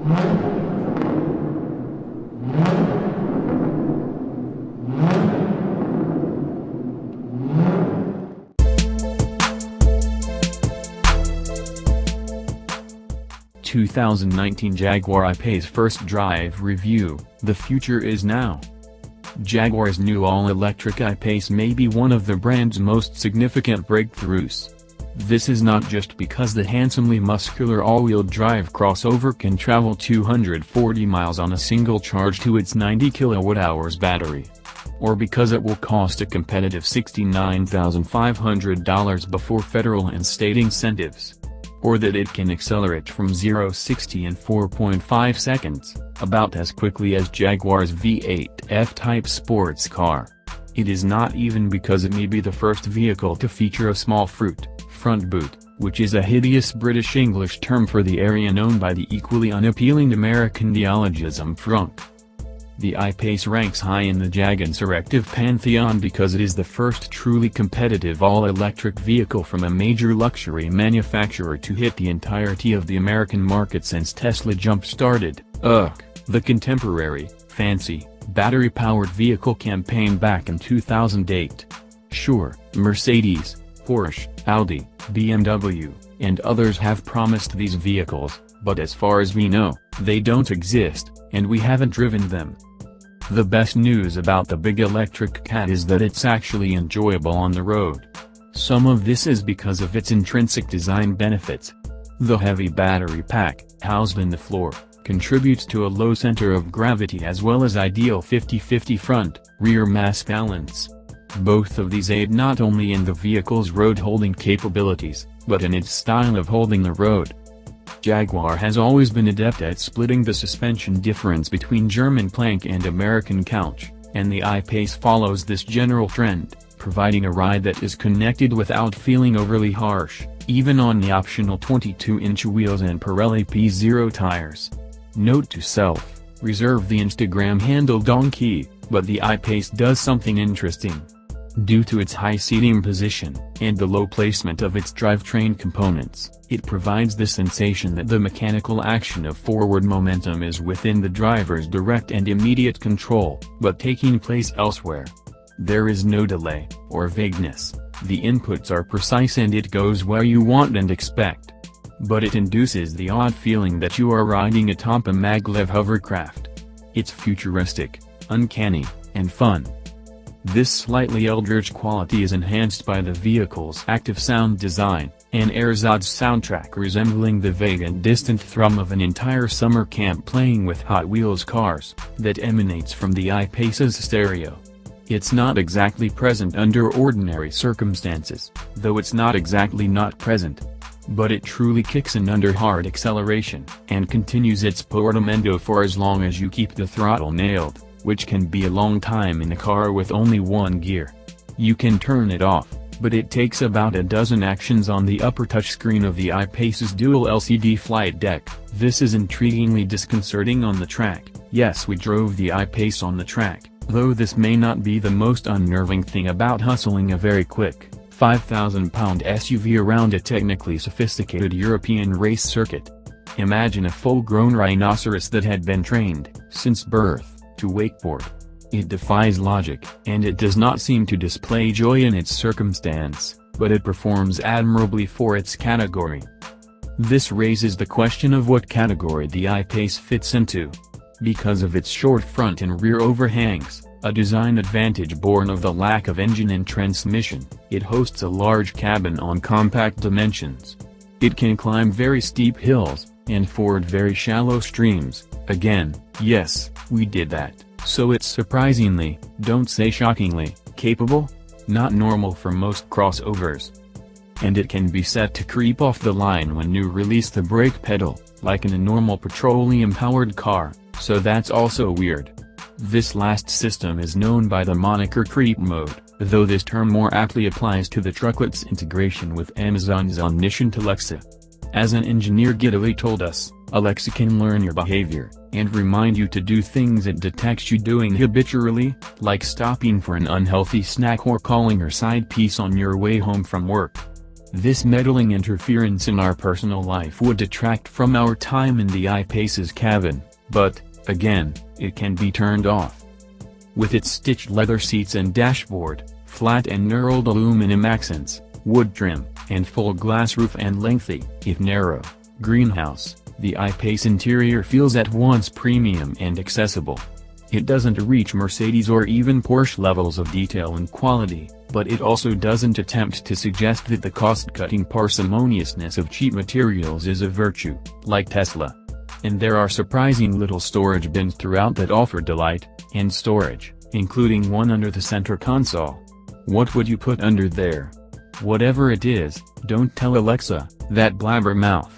(2019) Jaguar I-Pace First Drive Review. The future is now. Jaguar's new all-electric I-Pace may be one of the brand's most significant breakthroughs. This is not just because the handsomely muscular all-wheel drive crossover can travel 240 miles on a single charge to its 90 kWh battery, or because it will cost a competitive $69,500 before federal and state incentives, or that it can accelerate from 0-60 in 4.5 seconds, about as quickly as Jaguar's V8 F-Type sports car. It is not even because it may be the first vehicle to feature a small froot, front boot, which is a hideous British English term for the area known by the equally unappealing American neologism frunk. The I-Pace ranks high in the Jag insurrective pantheon because it is the first truly competitive all-electric vehicle from a major luxury manufacturer to hit the entirety of the American market since Tesla jump-started the contemporary, fancy, battery-powered vehicle campaign back in 2008. Sure, Mercedes, Porsche, Audi, BMW, and others have promised these vehicles, but as far as we know, they don't exist, and we haven't driven them. The best news about the big electric cat is that it's actually enjoyable on the road. Some of this is because of its intrinsic design benefits. The heavy battery pack, housed in the floor, contributes to a low center of gravity as well as ideal 50-50 front-rear mass balance. Both of these aid not only in the vehicle's road-holding capabilities, but in its style of holding the road. Jaguar has always been adept at splitting the suspension difference between German plank and American couch, and the I-Pace follows this general trend, providing a ride that is connected without feeling overly harsh, even on the optional 22-inch wheels and Pirelli P0 tires. Note to self, reserve the Instagram handle donkey, but the I-Pace does something interesting. Due to its high seating position, and the low placement of its drivetrain components, it provides the sensation that the mechanical action of forward momentum is within the driver's direct and immediate control, but taking place elsewhere. There is no delay, or vagueness, the inputs are precise and it goes where you want and expect. But it induces the odd feeling that you are riding atop a maglev hovercraft. It's futuristic, uncanny, and fun. This slightly eldritch quality is enhanced by the vehicle's active sound design, an ersatz soundtrack resembling the vague and distant thrum of an entire summer camp playing with Hot Wheels cars, that emanates from the I-Pace's stereo. It's not exactly present under ordinary circumstances, though it's not exactly not present. But it truly kicks in under hard acceleration, and continues its portamento for as long as you keep the throttle nailed, which can be a long time in a car with only one gear. You can turn it off, but it takes about a dozen actions on the upper touchscreen of the I-Pace's dual LCD flight deck. This is intriguingly disconcerting on the track. Yes, we drove the I-Pace on the track, though this may not be the most unnerving thing about hustling a very quick, 5,000-pound SUV around a technically sophisticated European race circuit. Imagine a full-grown rhinoceros that had been trained, since birth, to wakeboard. It defies logic, and it does not seem to display joy in its circumstance, but it performs admirably for its category. This raises the question of what category the I-Pace fits into. Because of its short front and rear overhangs, a design advantage born of the lack of engine and transmission, it hosts a large cabin on compact dimensions. It can climb very steep hills, and ford very shallow streams. Again, yes, we did that, so it's surprisingly, don't say shockingly, capable? Not normal for most crossovers. And it can be set to creep off the line when you release the brake pedal, like in a normal petroleum-powered car, so that's also weird. This last system is known by the moniker creep mode, though this term more aptly applies to the trucklet's integration with Amazon's omniscient Alexa. As an engineer giddily told us, Alexa can learn your behavior, and remind you to do things it detects you doing habitually, like stopping for an unhealthy snack or calling her side piece on your way home from work. This meddling interference in our personal life would detract from our time in the I-Pace's cabin, but, again, it can be turned off. With its stitched leather seats and dashboard, flat and knurled aluminum accents, wood trim, and full glass roof and lengthy, if narrow, greenhouse, the I-Pace interior feels at once premium and accessible. It doesn't reach Mercedes or even Porsche levels of detail and quality, but it also doesn't attempt to suggest that the cost-cutting parsimoniousness of cheap materials is a virtue, like Tesla. And there are surprising little storage bins throughout that offer delight and storage, including one under the center console. What would you put under there? Whatever it is, don't tell Alexa, that blabbermouth.